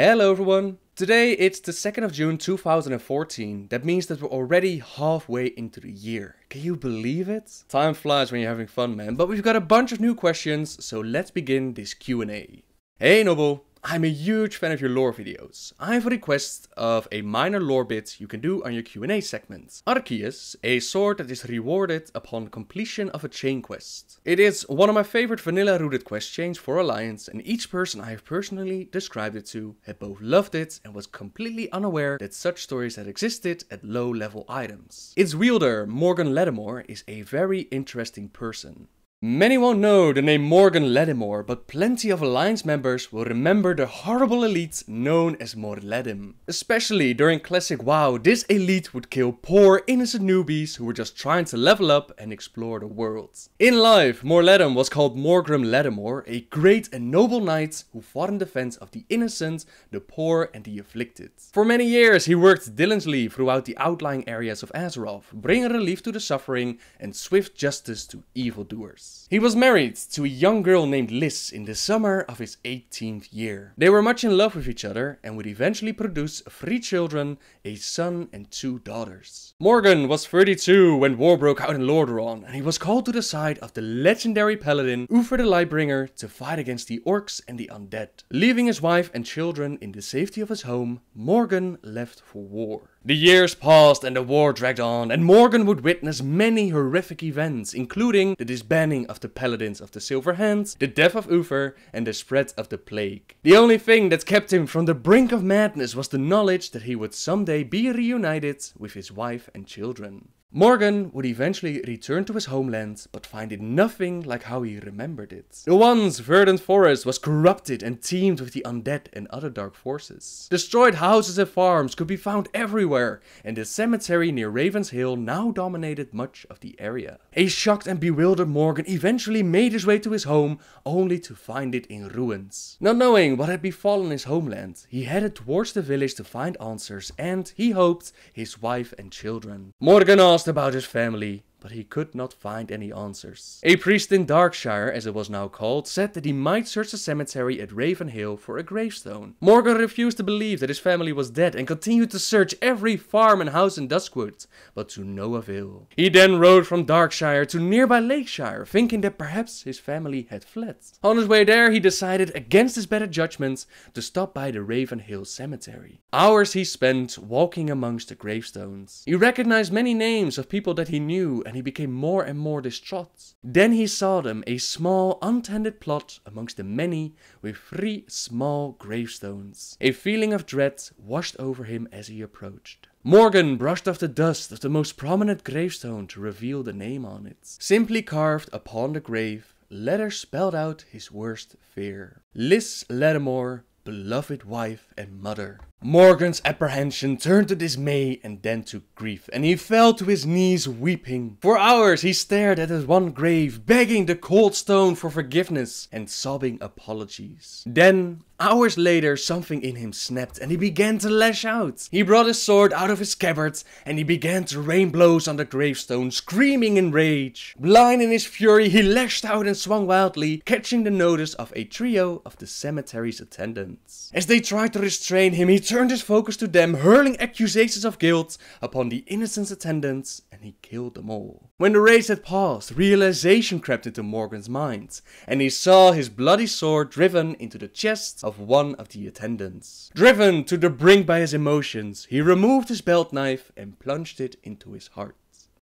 Hello everyone! Today it's the 2nd of June 2014, that means that we're already halfway into the year. Can you believe it? Time flies when you're having fun, man, but we've got a bunch of new questions, so let's begin this Q&A. Hey Noble! I'm a huge fan of your lore videos. I have a request of a minor lore bit you can do on your Q&A segment. Harpies, a sword that is rewarded upon completion of a chain quest. It is one of my favorite vanilla rooted quest chains for Alliance, and each person I have personally described it to had both loved it and was completely unaware that such stories had existed at low level items. Its wielder, Morgan Ladimore, is a very interesting person. Many won't know the name Morgan Ladimore, but plenty of Alliance members will remember the horrible elite known as Mor'ladim. Especially during classic WoW, this elite would kill poor innocent newbies who were just trying to level up and explore the world. In life, Mor'ladim was called Morgan Ladimore, a great and noble knight who fought in defense of the innocent, the poor and the afflicted. For many years he worked diligently throughout the outlying areas of Azeroth, bringing relief to the suffering and swift justice to evildoers. He was married to a young girl named Liz in the summer of his 18th year. They were much in love with each other and would eventually produce 3 children, a son and 2 daughters. Morgan was 32 when war broke out in Lordaeron, and he was called to the side of the legendary paladin Uther the Lightbringer to fight against the orcs and the undead. Leaving his wife and children in the safety of his home, Morgan left for war. The years passed and the war dragged on, and Morgan would witness many horrific events, including the disbanding of the Paladins of the Silver Hand, the death of Uther, and the spread of the plague. The only thing that kept him from the brink of madness was the knowledge that he would someday be reunited with his wife and children. Morgan would eventually return to his homeland, but find it nothing like how he remembered it. The once verdant forest was corrupted and teemed with the undead and other dark forces. Destroyed houses and farms could be found everywhere, and the cemetery near Raven's Hill now dominated much of the area. A shocked and bewildered Morgan eventually made his way to his home, only to find it in ruins. Not knowing what had befallen his homeland, he headed towards the village to find answers and, he hoped, his wife and children. Morgan asked about his family, but he could not find any answers. A priest in Darkshire, as it was now called, said that he might search the cemetery at Raven Hill for a gravestone. Morgan refused to believe that his family was dead and continued to search every farm and house in Duskwood, but to no avail. He then rode from Darkshire to nearby Lakeshire, thinking that perhaps his family had fled. On his way there, he decided, against his better judgment, to stop by the Raven Hill cemetery. Hours he spent walking amongst the gravestones. He recognized many names of people that he knew, and he became more and more distraught. Then he saw them, a small, untended plot amongst the many, with 3 small gravestones. A feeling of dread washed over him as he approached. Morgan brushed off the dust of the most prominent gravestone to reveal the name on it. Simply carved upon the grave, letters spelled out his worst fear. Liz Ladimore, beloved wife and mother. Morgan's apprehension turned to dismay and then to grief, and he fell to his knees weeping. For hours he stared at his one grave, begging the cold stone for forgiveness and sobbing apologies. Then, hours later, something in him snapped and he began to lash out. He brought his sword out of his scabbard and he began to rain blows on the gravestone, screaming in rage. Blind in his fury, he lashed out and swung wildly, catching the notice of a trio of the cemetery's attendants. As they tried to restrain him, he turned his focus to them, hurling accusations of guilt upon the innocent attendants, and he killed them all. When the rage had passed, realization crept into Morgan's mind, and he saw his bloody sword driven into the chest of one of the attendants. Driven to the brink by his emotions, he removed his belt knife and plunged it into his heart.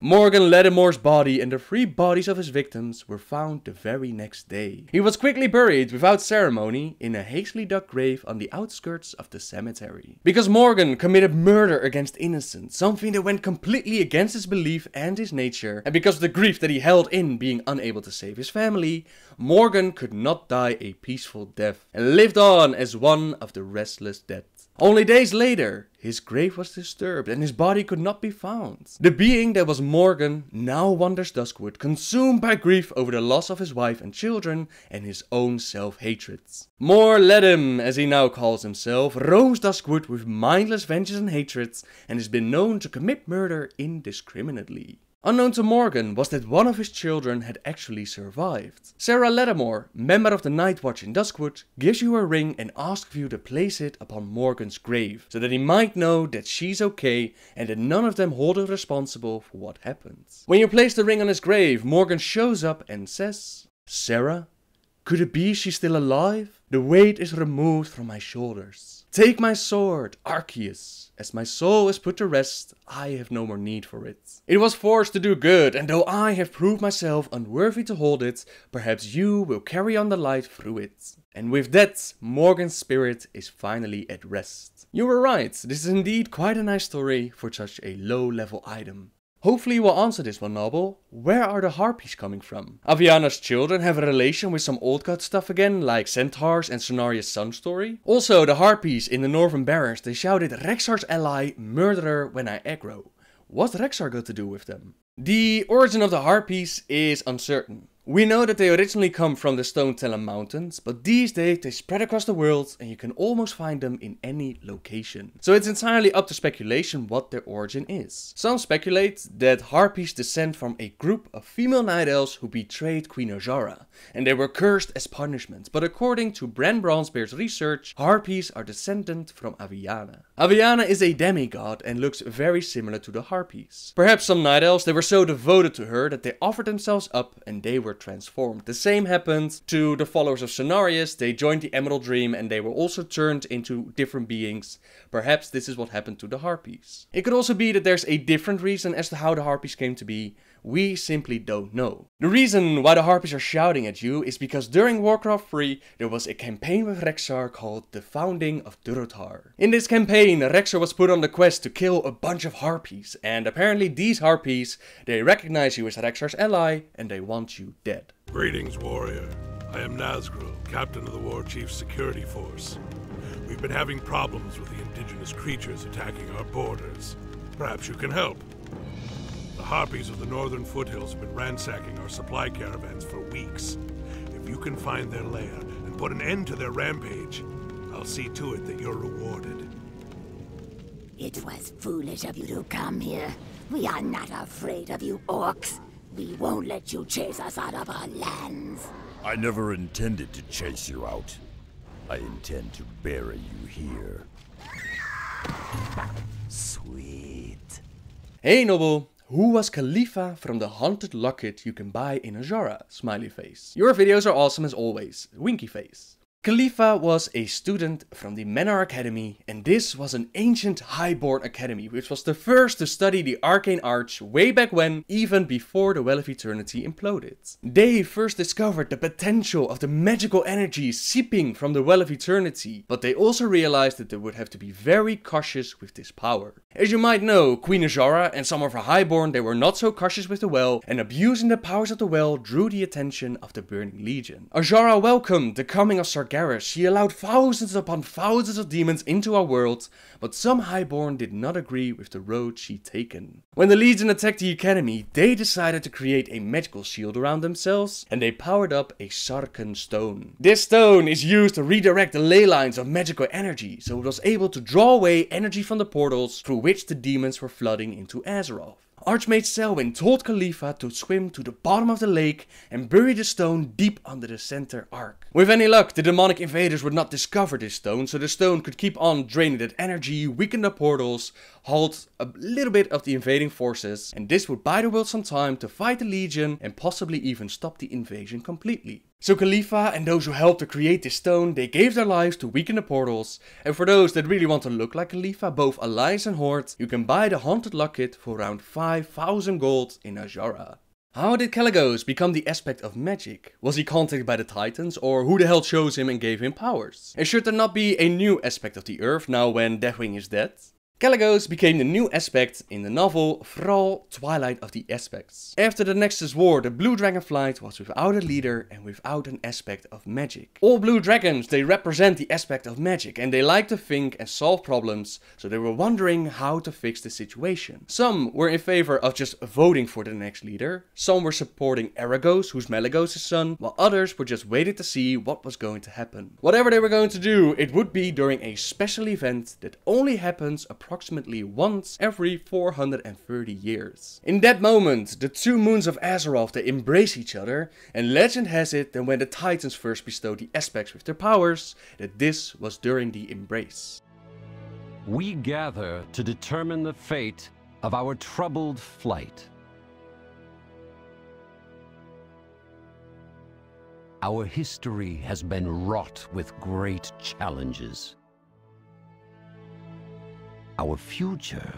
Morgan Ladimore's body and the 3 bodies of his victims were found the very next day. He was quickly buried without ceremony in a hastily dug grave on the outskirts of the cemetery. Because Morgan committed murder against innocents, something that went completely against his belief and his nature, and because of the grief that he held in being unable to save his family, Morgan could not die a peaceful death and lived on as one of the restless dead. Only days later, his grave was disturbed and his body could not be found. The being that was Morgan now wanders Duskwood, consumed by grief over the loss of his wife and children and his own self-hatred. Mor'ladim, as he now calls himself, roams Duskwood with mindless vengeance and hatred and has been known to commit murder indiscriminately. Unknown to Morgan was that one of his children had actually survived. Sarah Ladimore, member of the Night Watch in Duskwood, gives you a ring and asks you to place it upon Morgan's grave, so that he might know that she's okay and that none of them hold her responsible for what happens. When you place the ring on his grave, Morgan shows up and says, "Sarah, could it be she's still alive? The weight is removed from my shoulders. Take my sword, Arceus. As my soul is put to rest, I have no more need for it. It was forged to do good, and though I have proved myself unworthy to hold it, perhaps you will carry on the light through it." And with that, Morgan's spirit is finally at rest. You were right, this is indeed quite a nice story for such a low level item. Hopefully you will answer this one, Noble. Where are the Harpies coming from? Aviana's children have a relation with some old god stuff again, like centaurs and Cenaria's son story. Also, the Harpies in the Northern Barrens, they shouted Rexar's ally, murderer when I aggro. What's Rexar got to do with them? The origin of the Harpies is uncertain. We know that they originally come from the Stone Talon Mountains, but these days they spread across the world and you can almost find them in any location. So it's entirely up to speculation what their origin is. Some speculate that Harpies descend from a group of female night elves who betrayed Queen Azshara, and they were cursed as punishment, but according to Bran Bronzebeard's research, Harpies are descendant from Aviana. Aviana is a demigod and looks very similar to the Harpies. Perhaps some night elves, they were so devoted to her that they offered themselves up and they were transformed. The same happened to the followers of Cenarius. They joined the Emerald Dream and they were also turned into different beings. Perhaps this is what happened to the Harpies. It could also be that there's a different reason as to how the Harpies came to be. We simply don't know. The reason why the Harpies are shouting at you is because during Warcraft 3 there was a campaign with Rexar called the Founding of Durotar. In this campaign, Rexar was put on the quest to kill a bunch of Harpies, and apparently these Harpies, they recognize you as Rexar's ally and they want you dead. Greetings, warrior. I am Nazgul, captain of the War Chief's security force. We've been having problems with the indigenous creatures attacking our borders. Perhaps you can help. The Harpies of the northern foothills have been ransacking our supply caravans for weeks. If you can find their lair and put an end to their rampage, I'll see to it that you're rewarded. It was foolish of you to come here. We are not afraid of you orcs. We won't let you chase us out of our lands. I never intended to chase you out. I intend to bury you here. Sweet. Hey Noble! Who was Kalytha from the haunted locket you can buy in Azshara? Smiley face. Your videos are awesome as always. Winky face. Kalytha was a student from the Manor Academy, and this was an ancient highborn academy which was the first to study the arcane arts way back when, even before the Well of Eternity imploded. They first discovered the potential of the magical energy seeping from the Well of Eternity, but they also realized that they would have to be very cautious with this power. As you might know, Queen Azshara and some of her highborn, they were not so cautious with the well, and abusing the powers of the well drew the attention of the Burning Legion. Azshara welcomed the coming of Sargeras. She allowed thousands upon thousands of demons into our world, but some highborn did not agree with the road she'd taken. When the Legion attacked the academy, they decided to create a magical shield around themselves, and they powered up a Sarkhan stone. This stone is used to redirect the ley lines of magical energy, so it was able to draw away energy from the portals through which the demons were flooding into Azeroth. Archmage Selwyn told Kalytha to swim to the bottom of the lake and bury the stone deep under the center arc. With any luck, the demonic invaders would not discover this stone, so the stone could keep on draining that energy, weaken the portals, halt a little bit of the invading forces, and this would buy the world some time to fight the Legion and possibly even stop the invasion completely. So Kalytha and those who helped to create this stone, they gave their lives to weaken the portals, and for those that really want to look like Kalytha, both Alliance and Horde, you can buy the Haunted Locket for around 5,000 gold in Azshara. How did Kalecgos become the aspect of magic? Was he contacted by the Titans, or who the hell chose him and gave him powers? And should there not be a new aspect of the Earth now when Deathwing is dead? Kalecgos became the new aspect in the novel Thrall, Twilight of the Aspects. After the Nexus War, the Blue Dragon Flight was without a leader and without an aspect of magic. All blue dragons, they represent the aspect of magic and they like to think and solve problems, so they were wondering how to fix the situation. Some were in favor of just voting for the next leader, some were supporting Aragos, who's Malygos' son, while others were just waiting to see what was going to happen. Whatever they were going to do, it would be during a special event that only happens approximately approximately once every 430 years. In that moment, the two moons of Azeroth, they embrace each other, and legend has it that when the Titans first bestowed the aspects with their powers, that this was during the embrace. We gather to determine the fate of our troubled flight. Our history has been wrought with great challenges. Our future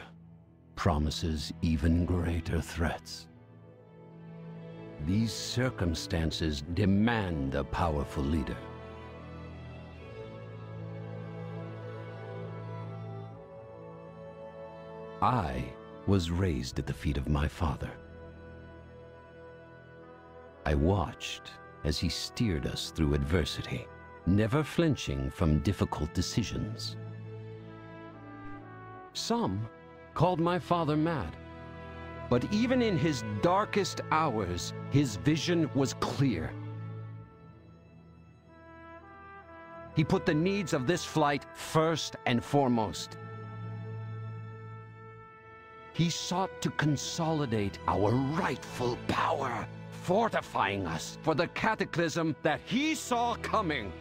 promises even greater threats. These circumstances demand a powerful leader. I was raised at the feet of my father. I watched as he steered us through adversity, never flinching from difficult decisions. Some called my father mad, but even in his darkest hours, his vision was clear. He put the needs of this flight first and foremost. He sought to consolidate our rightful power, fortifying us for the cataclysm that he saw coming.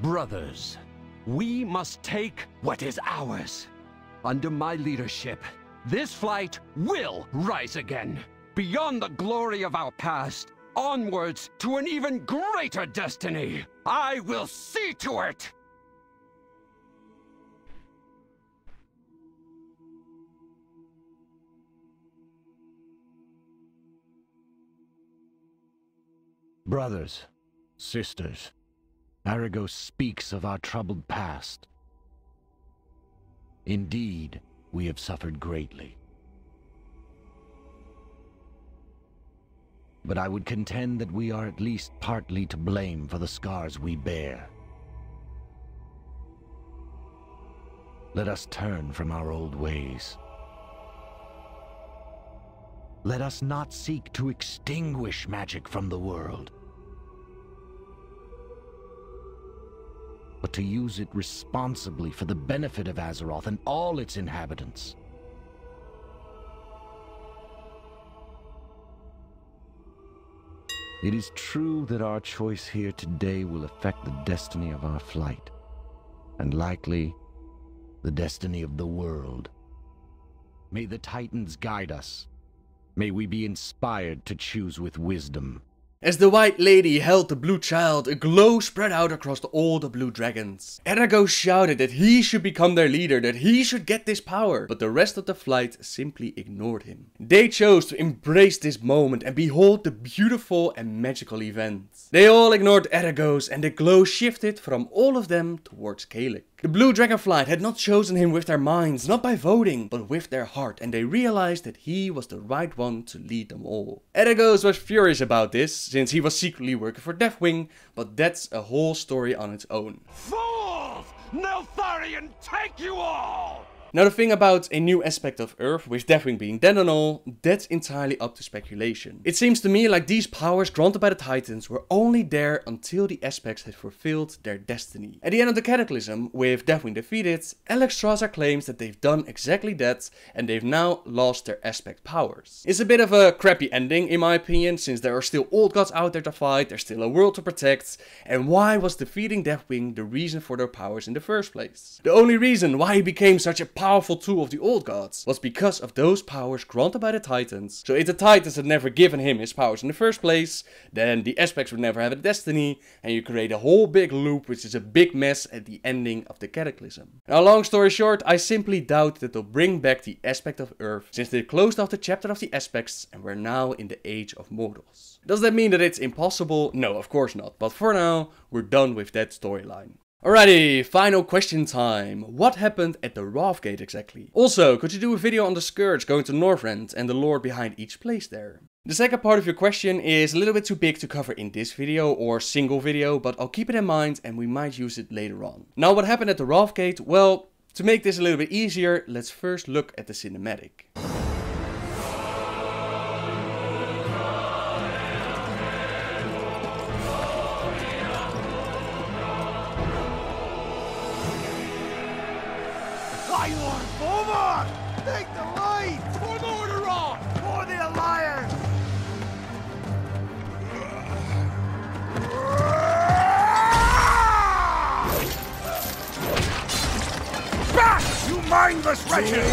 Brothers, we must take what is ours. Under my leadership, this flight will rise again, beyond the glory of our past, onwards to an even greater destiny. I will see to it! Brothers, sisters, Kalecgos speaks of our troubled past. Indeed, we have suffered greatly. But I would contend that we are at least partly to blame for the scars we bear. Let us turn from our old ways. Let us not seek to extinguish magic from the world, but to use it responsibly for the benefit of Azeroth and all its inhabitants. It is true that our choice here today will affect the destiny of our flight, and likely the destiny of the world. May the Titans guide us. May we be inspired to choose with wisdom. As the White Lady held the blue child, a glow spread out across all the blue dragons. Kalecgos shouted that he should become their leader, that he should get this power, but the rest of the flight simply ignored him. They chose to embrace this moment and behold the beautiful and magical event. They all ignored Kalecgos and the glow shifted from all of them towards Kalecgos. The blue dragonflight had not chosen him with their minds, not by voting, but with their heart, and they realized that he was the right one to lead them all. Kalecgos was furious about this, since he was secretly working for Deathwing, but that's a whole story on its own. Fools! Neltharion, take you all! Now the thing about a new aspect of Earth, with Deathwing being dead and all, that's entirely up to speculation. It seems to me like these powers granted by the Titans were only there until the aspects had fulfilled their destiny. At the end of the Cataclysm, with Deathwing defeated, Alexstrasza claims that they've done exactly that and they've now lost their aspect powers. It's a bit of a crappy ending in my opinion, since there are still old gods out there to fight, there's still a world to protect, and why was defeating Deathwing the reason for their powers in the first place? The only reason why he became such a powerful tool of the old gods was because of those powers granted by the Titans. So if the Titans had never given him his powers in the first place, then the aspects would never have a destiny, and you create a whole big loop which is a big mess at the ending of the Cataclysm. Now long story short, I simply doubt that they'll bring back the aspect of Earth, since they closed off the chapter of the aspects and we're now in the age of mortals. Does that mean that it's impossible? No, of course not, but for now, we're done with that storyline. Alrighty, final question time. What happened at the Wrathgate exactly? Also, could you do a video on the Scourge going to Northrend and the lore behind each place there? The second part of your question is a little bit too big to cover in this video or single video, but I'll keep it in mind and we might use it later on. Now what happened at the Wrathgate? Well, to make this a little bit easier, let's first look at the cinematic. Take the lead! For Morderon! For the Alliance! Back, you mindless wretches!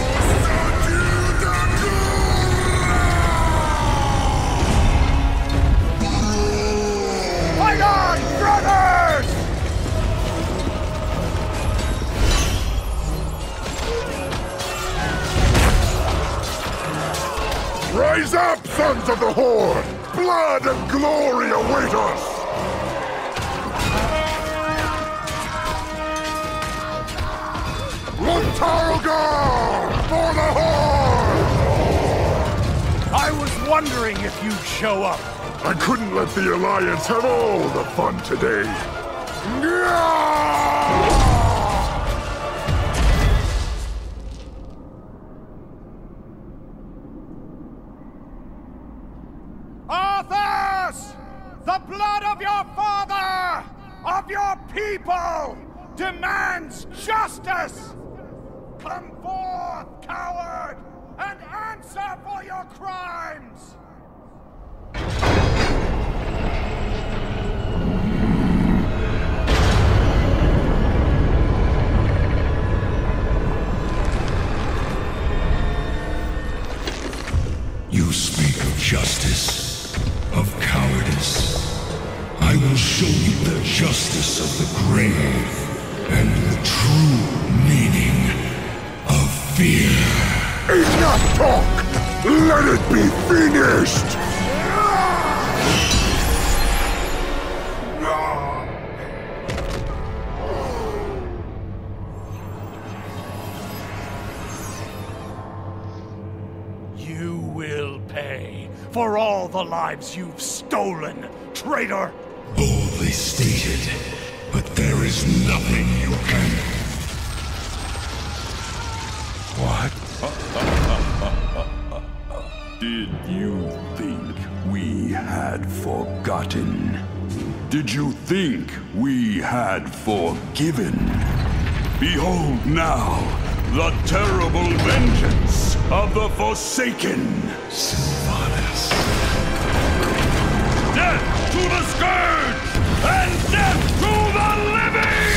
Fight on, brothers! Rise up, sons of the Horde! Blood and glory await us! Lontargar! For the Horde! I was wondering if you'd show up. I couldn't let the Alliance have all the fun today. Arthas! The blood of your father, of your people, demands justice! Come forth, coward, and answer for your crimes! You speak of justice, of cowardice. I will show you the justice of the grave and the true meaning of fear. Enough talk! Let it be finished! You will pay for all the lives you've stolen, traitor! Boldly stated, but there is nothing you can... What? Did you think we had forgotten? Did you think we had forgiven? Behold now the terrible vengeance of the Forsaken! Sylvanas. Death to the Scourge! And death to the living!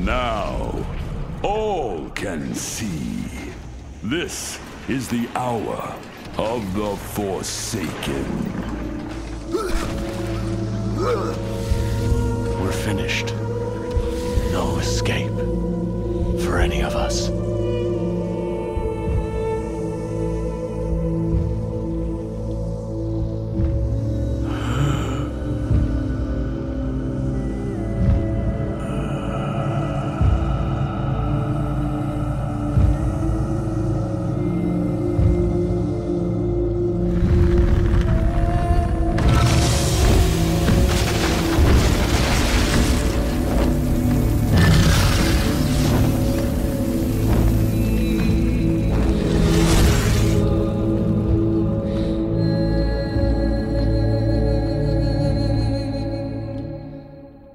Now, all can see. This is the hour of the Forsaken. We're finished. No escape for any of us.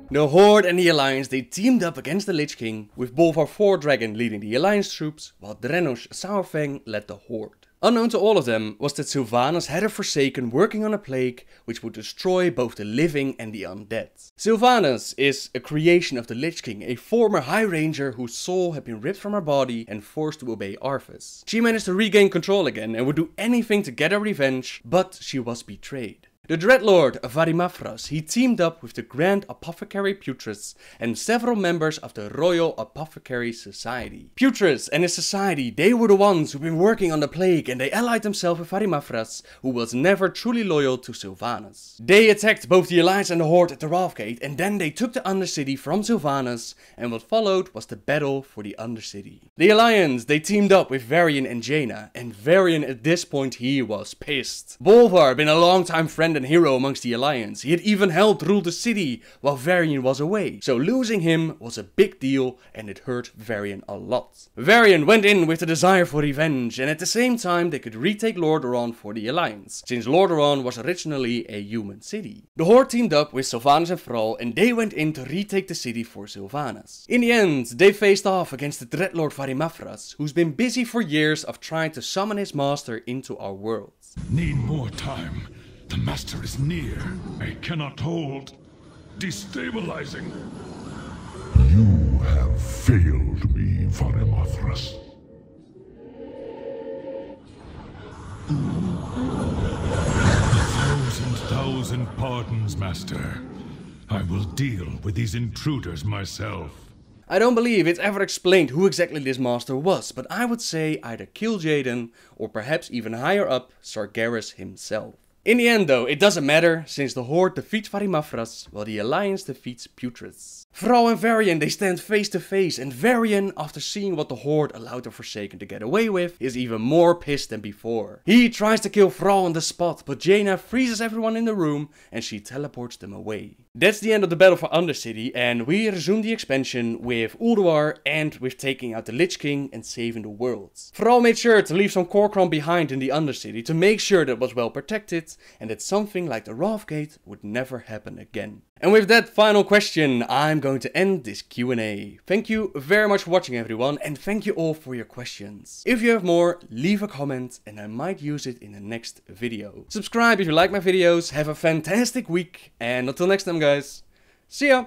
The Horde and the Alliance, they teamed up against the Lich King, with Bolvar 4 Dragon leading the Alliance troops, while Drenosh Saurfang led the Horde. Unknown to all of them was that Sylvanas had a Forsaken working on a plague which would destroy both the living and the undead. Sylvanas is a creation of the Lich King, a former High Ranger whose soul had been ripped from her body and forced to obey Arthas. She managed to regain control again and would do anything to get her revenge, but she was betrayed. The Dreadlord of Varimafras, he teamed up with the Grand Apothecary Putris and several members of the Royal Apothecary Society. Putris and his society, they were the ones who've been working on the plague, and they allied themselves with Varimafras, who was never truly loyal to Sylvanas. They attacked both the Alliance and the Horde at the Wrathgate, and then they took the Undercity from Sylvanas, and what followed was the battle for the Undercity. The Alliance, they teamed up with Varian and Jaina, and Varian at this point he was pissed. Bolvar, been a long-time friend and hero amongst the Alliance, he had even helped rule the city while Varian was away, so losing him was a big deal and it hurt Varian a lot. Varian went in with the desire for revenge, and at the same time they could retake Lordaeron for the Alliance, since Lordaeron was originally a human city. The Horde teamed up with Sylvanas and Thrall, and they went in to retake the city for Sylvanas. In the end, they faced off against the Dreadlord Varimafras, who's been busy for years of trying to summon his master into our world. Need more time. The master is near. I cannot hold. Destabilizing. You have failed me, Varimafras. 1,000 pardons, Master. I will deal with these intruders myself. I don't believe it's ever explained who exactly this master was, but I would say either Kil'jaeden or perhaps even higher up, Sargeras himself. In the end though, it doesn't matter, since the Horde defeats Varimafras, while the Alliance defeats Putris. Thrall and Varian, they stand face to face, and Varian, after seeing what the Horde allowed the Forsaken to get away with, is even more pissed than before. He tries to kill Thrall on the spot, but Jaina freezes everyone in the room and she teleports them away. That's the end of the battle for Undercity, and we resume the expansion with Ulduar and with taking out the Lich King and saving the world. Thrall made sure to leave some Kor'kron behind in the Undercity to make sure that it was well protected and that something like the Wrathgate would never happen again. And with that final question, I'm going to end this Q&A. Thank you very much for watching everyone, and thank you all for your questions. If you have more, leave a comment and I might use it in the next video. Subscribe if you like my videos, have a fantastic week, and until next time guys, see ya!